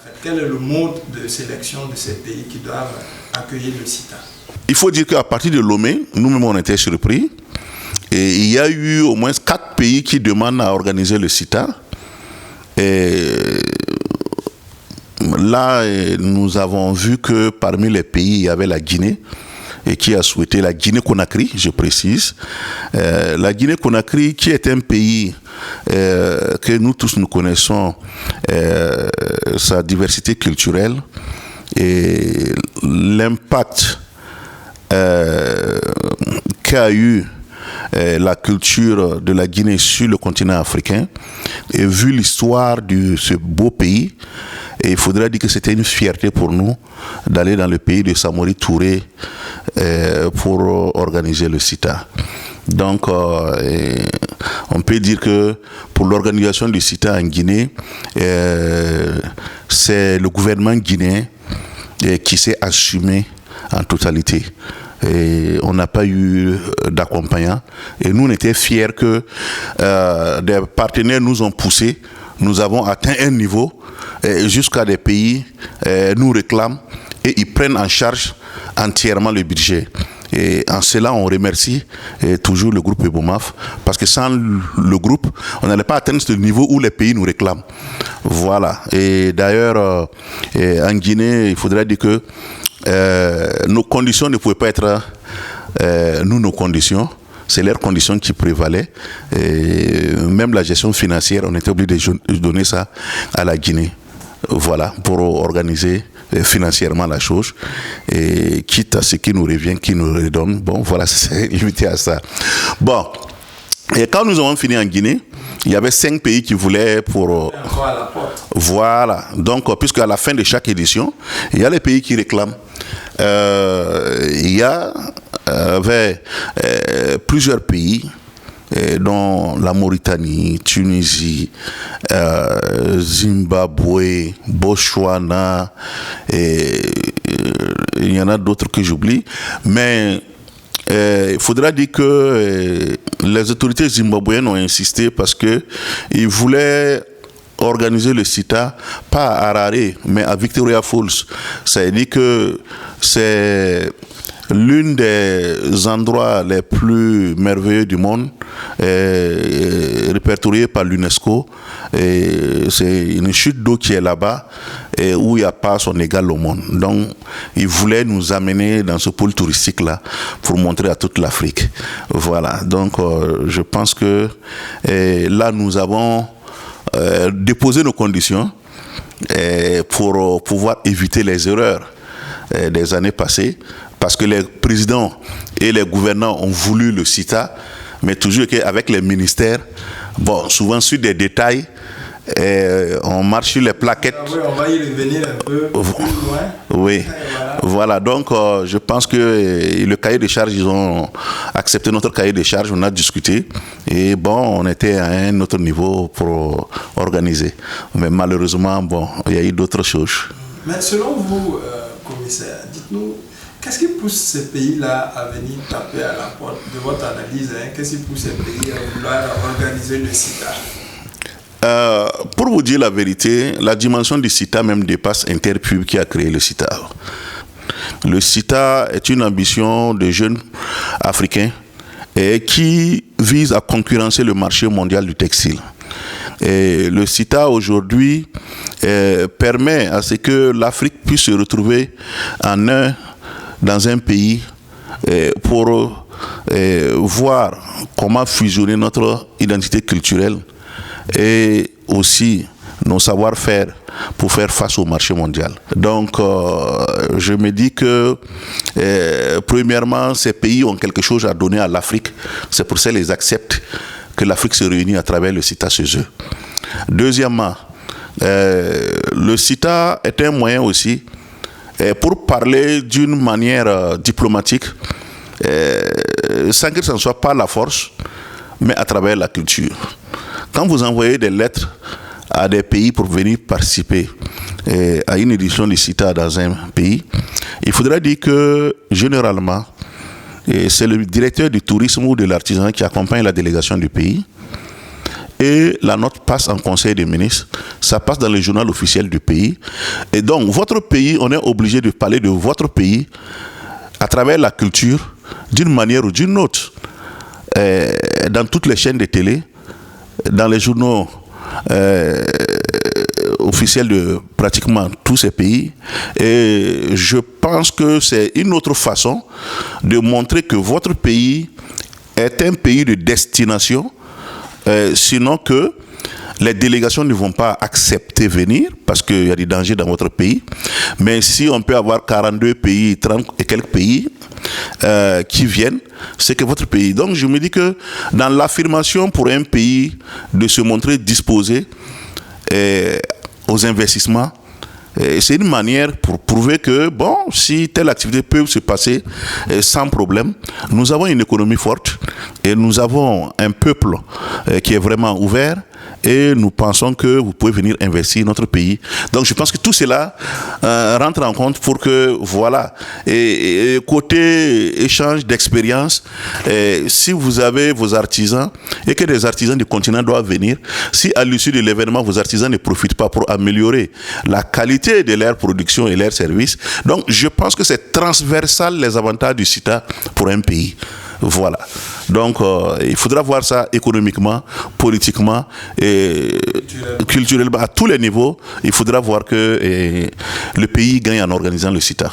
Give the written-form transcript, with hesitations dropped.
fait? Quel est le mode de sélection de ces pays qui doivent accueillir le CITA? Il faut dire qu'à partir de Lomé, nous-mêmes on était surpris. Et il y a eu au moins 4 pays qui demandent à organiser le CITA. Et là, nous avons vu que parmi les pays, il y avait la Guinée, et qui a souhaité, la Guinée-Conakry, je précise. La Guinée-Conakry, qui est un pays que nous tous nous connaissons, sa diversité culturelle et l'impact qu'a eu la culture de la Guinée sur le continent africain, et vu l'histoire de ce beau pays, et il faudrait dire que c'était une fierté pour nous d'aller dans le pays de Samori Touré pour organiser le CITA. Donc, on peut dire que pour l'organisation du CITA en Guinée, c'est le gouvernement guinéen qui s'est assumé en totalité. Et on n'a pas eu d'accompagnant. Et nous, on était fiers que des partenaires nous ont poussés. Nous avons atteint un niveau jusqu'à des pays nous réclament et ils prennent en charge entièrement le budget. Et en cela, on remercie toujours le groupe EBOMAF, parce que sans le groupe, on n'allait pas atteindre ce niveau où les pays nous réclament. Voilà. Et d'ailleurs, en Guinée, il faudrait dire que nos conditions ne pouvaient pas être nos conditions. C'est leurs conditions qui prévalaient. Et même la gestion financière, on était obligé de donner ça à la Guinée. Voilà, pour organiser financièrement la chose. Et quitte à ce qui nous revient, qui nous redonne. Bon, voilà, c'est limité à ça. Bon, et quand nous avons fini en Guinée, il y avait 5 pays qui voulaient pour... Voilà. Donc, puisque à la fin de chaque édition, il y a les pays qui réclament. Il y avait plusieurs pays, dont la Mauritanie, Tunisie, Zimbabwe, Botswana, et il y en a d'autres que j'oublie. Mais il faudra dire que les autorités zimbabwéennes ont insisté parce qu'ils voulaient organiser le CITA, pas à Harare, mais à Victoria Falls. Ça veut dire que c'est l'un des endroits les plus merveilleux du monde, répertorié par l'UNESCO. C'est une chute d'eau qui est là-bas, où il n'y a pas son égal au monde. Donc, ils voulaient nous amener dans ce pôle touristique-là pour montrer à toute l'Afrique. Voilà. Donc, je pense que là, nous avons déposé nos conditions pour pouvoir éviter les erreurs des années passées. Parce que les présidents et les gouvernants ont voulu le CITA, mais toujours qu'avec les ministères, bon, souvent sur des détails, on marche sur les plaquettes. Oui, on va y revenir un peu plus loin. Oui, voilà. Donc je pense que le cahier de charges, ils ont accepté notre cahier de charges, on a discuté, et bon, on était à un autre niveau pour organiser. Mais malheureusement, bon, il y a eu d'autres choses. Mais selon vous, commissaire, dites-nous, qu'est-ce qui pousse ces pays-là à venir taper à la porte de votre analyse? Qu'est-ce qui pousse ces pays à vouloir organiser le CITA? Pour vous dire la vérité, la dimension du CITA même dépasse Interpub qui a créé le CITA. Le CITA est une ambition de jeunes africains qui vise à concurrencer le marché mondial du textile. Et le CITA aujourd'hui permet à ce que l'Afrique puisse se retrouver dans un pays pour voir comment fusionner notre identité culturelle et aussi nos savoir-faire pour faire face au marché mondial. Donc, je me dis que, premièrement, ces pays ont quelque chose à donner à l'Afrique. C'est pour ça qu'ils acceptent que l'Afrique se réunit à travers le CITA chez eux. Deuxièmement, le CITA est un moyen aussi pour parler d'une manière diplomatique, sans que ce ne soit pas la force, mais à travers la culture. Quand vous envoyez des lettres à des pays pour venir participer à une édition du CITA dans un pays, il faudra dire que généralement, c'est le directeur du tourisme ou de l'artisanat qui accompagne la délégation du pays. et la note passe en conseil des ministres, ça passe dans le journal officiel du pays. Et donc, votre pays, on est obligé de parler de votre pays à travers la culture, d'une manière ou d'une autre. Dans toutes les chaînes de télé, dans les journaux officiels de pratiquement tous ces pays. Et je pense que c'est une autre façon de montrer que votre pays est un pays de destination, sinon que les délégations ne vont pas accepter venir parce qu'il y a des dangers dans votre pays. Mais si on peut avoir 42 pays, 30 et quelques pays qui viennent, c'est que votre pays. Donc je me dis que dans l'affirmation pour un pays de se montrer disposé aux investissements, c'est une manière pour prouver que, bon, si telle activité peut se passer sans problème, nous avons une économie forte et nous avons un peuple qui est vraiment ouvert et nous pensons que vous pouvez venir investir dans notre pays. Donc je pense que tout cela rentre en compte pour que, voilà, et côté échange d'expérience, si vous avez vos artisans et que des artisans du continent doivent venir, si à l'issue de l'événement, vos artisans ne profitent pas pour améliorer la qualité de leur production et leur service, donc je pense que c'est transversal les avantages du CITA pour un pays. Voilà. Donc, il faudra voir ça économiquement, politiquement et culturellement, à tous les niveaux. Il faudra voir que le pays gagne en organisant le CITA.